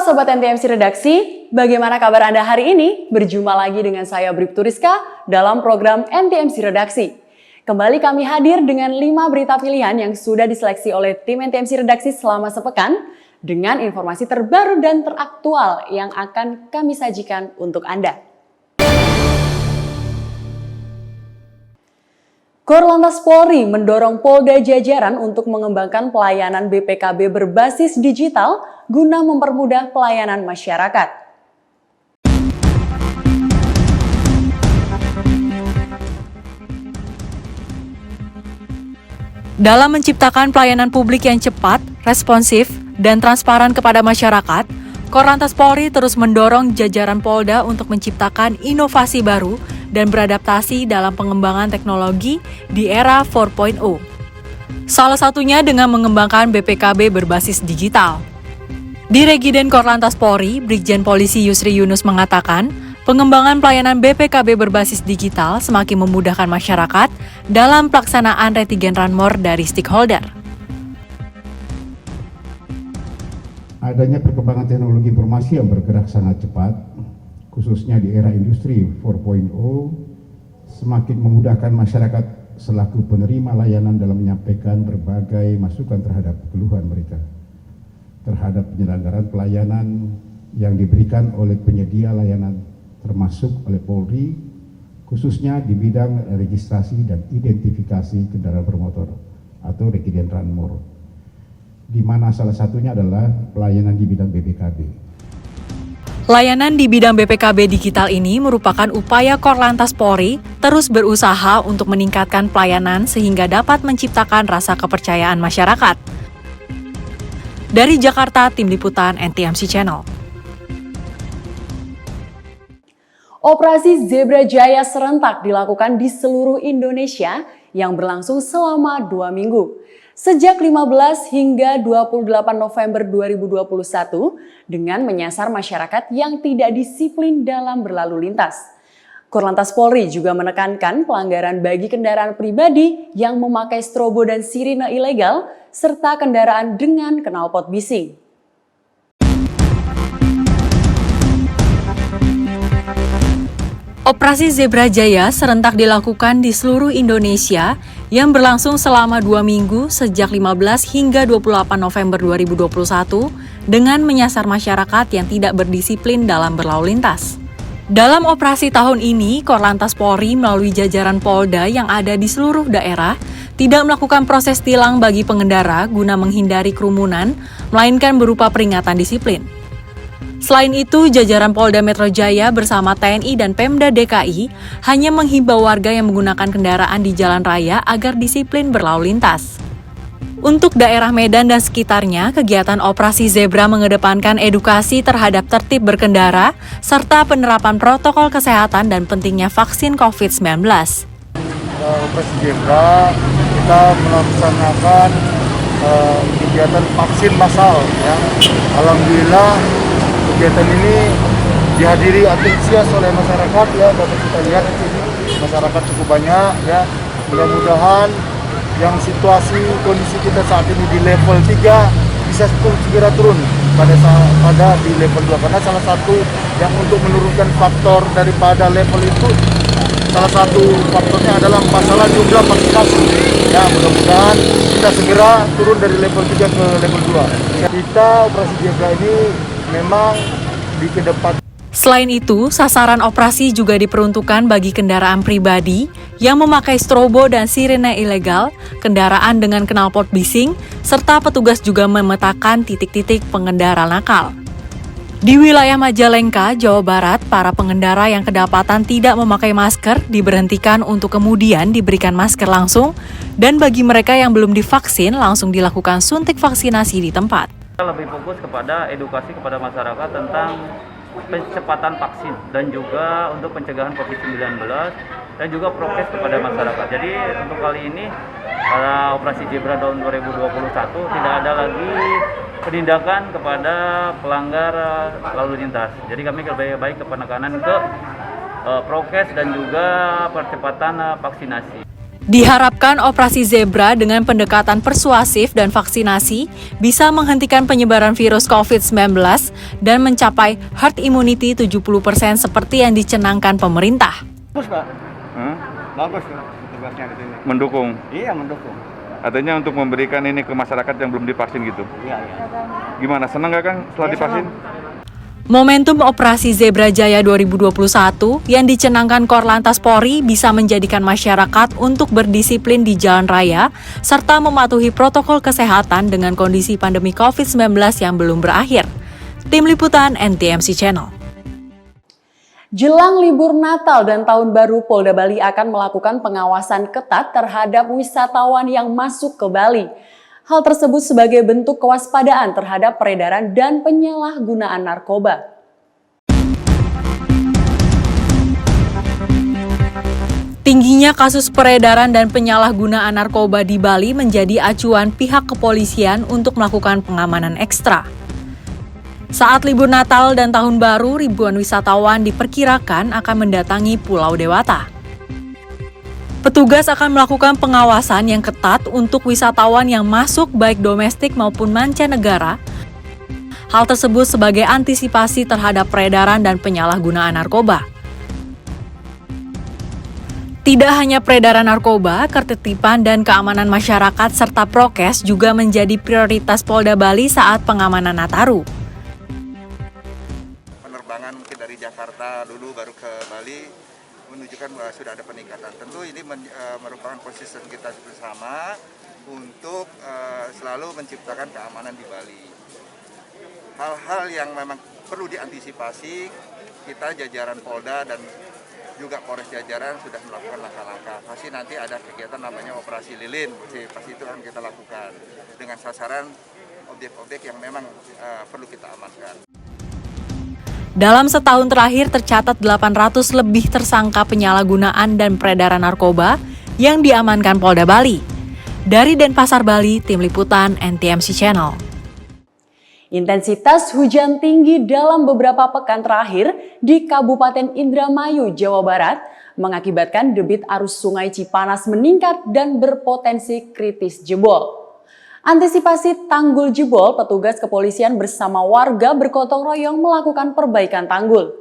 Sobat NTMC Redaksi, bagaimana kabar Anda hari ini? Berjumpa lagi dengan saya Bribtu Rizka dalam program NTMC Redaksi. Kembali kami hadir dengan 5 berita pilihan yang sudah diseleksi oleh tim NTMC Redaksi selama sepekan dengan informasi terbaru dan teraktual yang akan kami sajikan untuk Anda. Korlantas Polri mendorong Polda jajaran untuk mengembangkan pelayanan BPKB berbasis digital guna mempermudah pelayanan masyarakat. Dalam menciptakan pelayanan publik yang cepat, responsif, dan transparan kepada masyarakat, Korlantas Polri terus mendorong jajaran Polda untuk menciptakan inovasi baru dan beradaptasi dalam pengembangan teknologi di era 4.0. Salah satunya dengan mengembangkan BPKB berbasis digital. Dirjen Korlantas Polri, Brigjen Polisi Yusri Yunus mengatakan, pengembangan pelayanan BPKB berbasis digital semakin memudahkan masyarakat dalam pelaksanaan retigen ranmor dari stakeholder. Adanya perkembangan teknologi informasi yang bergerak sangat cepat, khususnya di era industri 4.0, semakin memudahkan masyarakat selaku penerima layanan dalam menyampaikan berbagai masukan terhadap keluhan mereka, terhadap penyelenggaraan pelayanan yang diberikan oleh penyedia layanan, termasuk oleh Polri, khususnya di bidang registrasi dan identifikasi kendaraan bermotor atau retigen ranmor, di mana salah satunya adalah pelayanan di bidang BPKB. Layanan di bidang BPKB digital ini merupakan upaya Korlantas Polri terus berusaha untuk meningkatkan pelayanan sehingga dapat menciptakan rasa kepercayaan masyarakat. Dari Jakarta, Tim Liputan NTMC Channel. Operasi Zebra Jaya serentak dilakukan di seluruh Indonesia yang berlangsung selama 2 minggu. Sejak 15 hingga 28 November 2021 dengan menyasar masyarakat yang tidak disiplin dalam berlalu lintas. Korlantas Polri juga menekankan pelanggaran bagi kendaraan pribadi yang memakai strobo dan sirine ilegal serta kendaraan dengan knalpot bising. Operasi Zebra Jaya serentak dilakukan di seluruh Indonesia yang berlangsung selama 2 minggu sejak 15 hingga 28 November 2021 dengan menyasar masyarakat yang tidak berdisiplin dalam berlalu lintas. Dalam operasi tahun ini, Korlantas Polri melalui jajaran Polda yang ada di seluruh daerah tidak melakukan proses tilang bagi pengendara guna menghindari kerumunan, melainkan berupa peringatan disiplin. Selain itu, jajaran Polda Metro Jaya bersama TNI dan Pemda DKI hanya menghimbau warga yang menggunakan kendaraan di jalan raya agar disiplin berlalu lintas. Untuk daerah Medan dan sekitarnya, kegiatan Operasi Zebra mengedepankan edukasi terhadap tertib berkendara serta penerapan protokol kesehatan dan pentingnya vaksin COVID-19. Operasi Zebra kita melaksanakan kegiatan vaksin massal ya. Alhamdulillah kegiatan ini dihadiri antusias oleh masyarakat ya, dapat kita lihat di sini masyarakat cukup banyak ya. Mudah-mudahan yang situasi kondisi kita saat ini di level 3 bisa segera turun pada di level 2 karena salah satu yang untuk menurunkan faktor daripada level itu salah satu faktornya adalah masalah jumlah vaksinasi. Ya, mudah-mudahan kita segera turun dari level 3 ke level 2. Kita Operasi Zebra ini memang di kedepan. Selain itu, sasaran operasi juga diperuntukkan bagi kendaraan pribadi yang memakai strobo dan sirine ilegal, kendaraan dengan knalpot bising, serta petugas juga memetakan titik-titik pengendara nakal. Di wilayah Majalengka, Jawa Barat, para pengendara yang kedapatan tidak memakai masker diberhentikan untuk kemudian diberikan masker langsung, dan bagi mereka yang belum divaksin langsung dilakukan suntik vaksinasi di tempat. Kita lebih fokus kepada edukasi kepada masyarakat tentang percepatan vaksin dan juga untuk pencegahan COVID-19 dan juga prokes kepada masyarakat. Jadi untuk kali ini pada Operasi Zebra tahun 2021 tidak ada lagi penindakan kepada pelanggar lalu lintas. Jadi kami lebih baik ke penekanan ke prokes dan juga percepatan vaksinasi. Diharapkan operasi Zebra dengan pendekatan persuasif dan vaksinasi bisa menghentikan penyebaran virus COVID-19 dan mencapai herd immunity 70% seperti yang dicanangkan pemerintah. Bagus Pak, Hah? bagus tugasnya di sini. Mendukung. Iya mendukung. Artinya untuk memberikan ini ke masyarakat yang belum divaksin gitu. Iya iya. Gimana? Senang nggak Kang setelah Iya, divaksin? Momentum Operasi Zebra Jaya 2021 yang dicanangkan Korlantas Polri bisa menjadikan masyarakat untuk berdisiplin di jalan raya serta mematuhi protokol kesehatan dengan kondisi pandemi COVID-19 yang belum berakhir. Tim Liputan NTMC Channel. Jelang libur Natal dan Tahun Baru, Polda Bali akan melakukan pengawasan ketat terhadap wisatawan yang masuk ke Bali. Hal tersebut sebagai bentuk kewaspadaan terhadap peredaran dan penyalahgunaan narkoba. Tingginya kasus peredaran dan penyalahgunaan narkoba di Bali menjadi acuan pihak kepolisian untuk melakukan pengamanan ekstra. Saat libur Natal dan Tahun Baru, ribuan wisatawan diperkirakan akan mendatangi Pulau Dewata. Petugas akan melakukan pengawasan yang ketat untuk wisatawan yang masuk baik domestik maupun mancanegara. Hal tersebut sebagai antisipasi terhadap peredaran dan penyalahgunaan narkoba. Tidak hanya peredaran narkoba, ketertiban dan keamanan masyarakat serta prokes juga menjadi prioritas Polda Bali saat pengamanan Nataru. Penerbangan mungkin dari Jakarta dulu baru ke Bali menunjukkan bahwa sudah ada peningkatan. Tentu ini merupakan konsisten kita bersama untuk selalu menciptakan keamanan di Bali. Hal-hal yang memang perlu diantisipasi, kita jajaran Polda dan juga Polres jajaran sudah melakukan langkah-langkah. Pasti nanti ada kegiatan namanya Operasi Lilin, pasti itu akan kita lakukan dengan sasaran objek-objek yang memang perlu kita amankan. Dalam setahun terakhir tercatat 800 lebih tersangka penyalahgunaan dan peredaran narkoba yang diamankan Polda Bali. Dari Denpasar, Bali, Tim Liputan NTMC Channel. Intensitas hujan tinggi dalam beberapa pekan terakhir di Kabupaten Indramayu, Jawa Barat mengakibatkan debit arus Sungai Cipanas meningkat dan berpotensi kritis jebol. Antisipasi tanggul jebol, petugas kepolisian bersama warga bergotong royong melakukan perbaikan tanggul.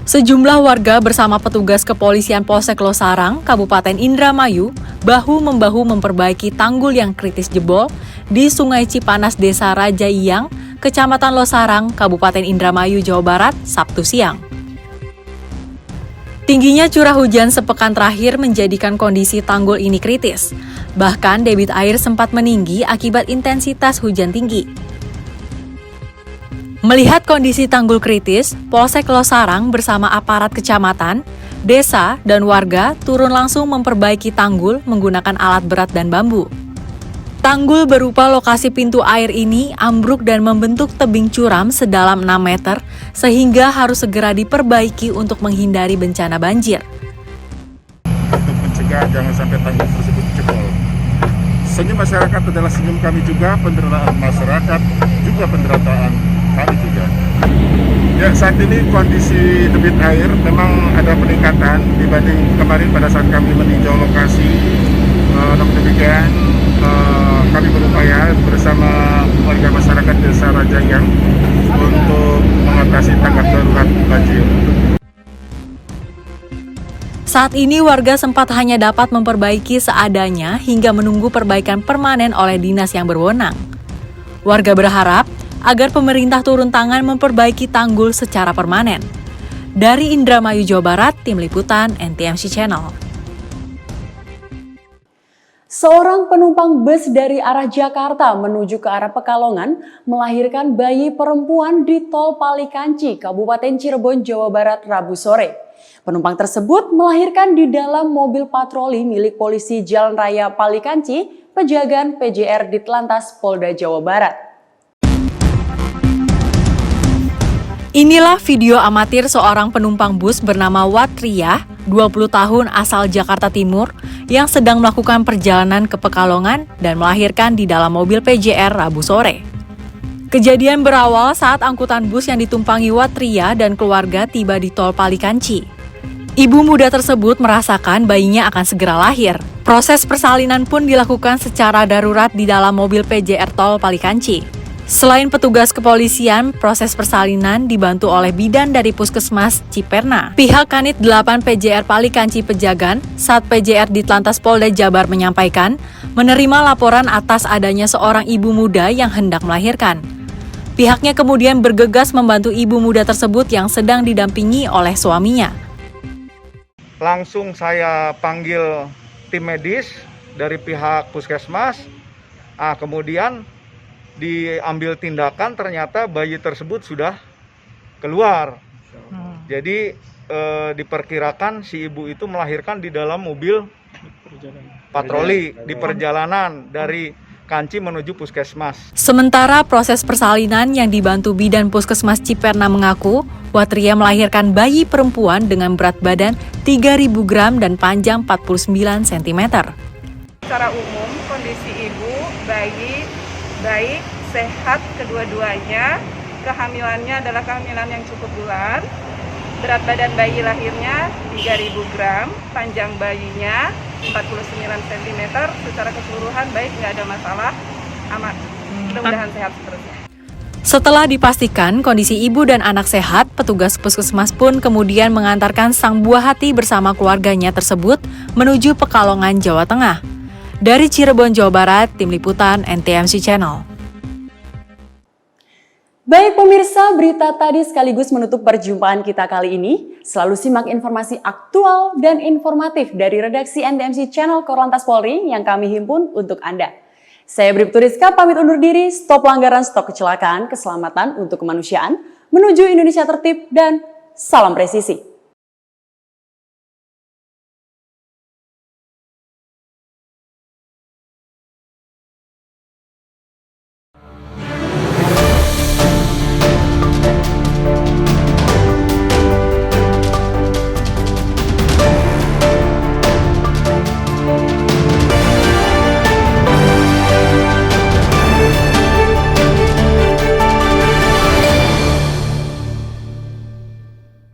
Sejumlah warga bersama petugas kepolisian Polsek Losarang, Kabupaten Indramayu, bahu-membahu memperbaiki tanggul yang kritis jebol di Sungai Cipanas, Desa Raja Iyang, Kecamatan Losarang, Kabupaten Indramayu, Jawa Barat, Sabtu siang. Tingginya curah hujan sepekan terakhir menjadikan kondisi tanggul ini kritis. Bahkan debit air sempat meninggi akibat intensitas hujan tinggi. Melihat kondisi tanggul kritis, Polsek Losarang bersama aparat kecamatan, desa, dan warga turun langsung memperbaiki tanggul menggunakan alat berat dan bambu. Tanggul berupa lokasi pintu air ini ambruk dan membentuk tebing curam sedalam 6 meter sehingga harus segera diperbaiki untuk menghindari bencana banjir. Untuk mencegah jangan sampai tanggul tersebut jebol. Senyum masyarakat adalah senyum kami juga, penderitaan masyarakat juga penderitaan kami juga. Ya, saat ini kondisi debit air memang ada peningkatan dibanding kemarin pada saat kami meninjau lokasi. Namun demikian, kami berupaya bersama warga masyarakat Desa Raja Iyang untuk mengatasi tanggap darurat banjir. Saat ini warga sempat hanya dapat memperbaiki seadanya hingga menunggu perbaikan permanen oleh dinas yang berwenang. Warga berharap agar pemerintah turun tangan memperbaiki tanggul secara permanen. Dari Indramayu, Jawa Barat, Tim Liputan NTMC Channel. Seorang penumpang bus dari arah Jakarta menuju ke arah Pekalongan melahirkan bayi perempuan di Tol Palikanci, Kabupaten Cirebon, Jawa Barat, Rabu sore. Penumpang tersebut melahirkan di dalam mobil patroli milik polisi Jalan Raya Palikanci, Pejagan PJR Ditlantas Polda Jawa Barat. Inilah video amatir seorang penumpang bus bernama Watriyah, 20 tahun asal Jakarta Timur, yang sedang melakukan perjalanan ke Pekalongan dan melahirkan di dalam mobil PJR Rabu sore. Kejadian berawal saat angkutan bus yang ditumpangi Watria dan keluarga tiba di tol Palikanci. Ibu muda tersebut merasakan bayinya akan segera lahir. Proses persalinan pun dilakukan secara darurat di dalam mobil PJR tol Palikanci. Selain petugas kepolisian, proses persalinan dibantu oleh bidan dari Puskesmas Ciperna. Pihak Kanit 8 PJR Palikanci Pejagan, saat PJR Ditlantas Polda Jabar menyampaikan, menerima laporan atas adanya seorang ibu muda yang hendak melahirkan. Pihaknya kemudian bergegas membantu ibu muda tersebut yang sedang didampingi oleh suaminya. Langsung saya panggil tim medis dari pihak Puskesmas, kemudian diambil tindakan, ternyata bayi tersebut sudah keluar. Jadi diperkirakan si ibu itu melahirkan di dalam mobil patroli di perjalanan dari Kanci menuju Puskesmas. Sementara proses persalinan yang dibantu bidan Puskesmas Ciperna mengaku, Watria melahirkan bayi perempuan dengan berat badan 3.000 gram dan panjang 49 cm. Secara umum, kondisi ibu, bayi, baik, sehat kedua-duanya, kehamilannya adalah kehamilan yang cukup bulan, berat badan bayi lahirnya 3.000 gram, panjang bayinya 49 cm, secara keseluruhan baik, nggak ada masalah, aman, mudah-mudahan sehat seterusnya. Setelah dipastikan kondisi ibu dan anak sehat, petugas puskesmas pun kemudian mengantarkan sang buah hati bersama keluarganya tersebut menuju Pekalongan, Jawa Tengah. Dari Cirebon, Jawa Barat, Tim Liputan NTMC Channel. Baik pemirsa, berita tadi sekaligus menutup perjumpaan kita kali ini. Selalu simak informasi aktual dan informatif dari redaksi NTMC Channel Korlantas Polri yang kami himpun untuk Anda. Saya Bribtu Rizka pamit undur diri, stop pelanggaran, stop kecelakaan, keselamatan untuk kemanusiaan, menuju Indonesia tertib, dan salam presisi.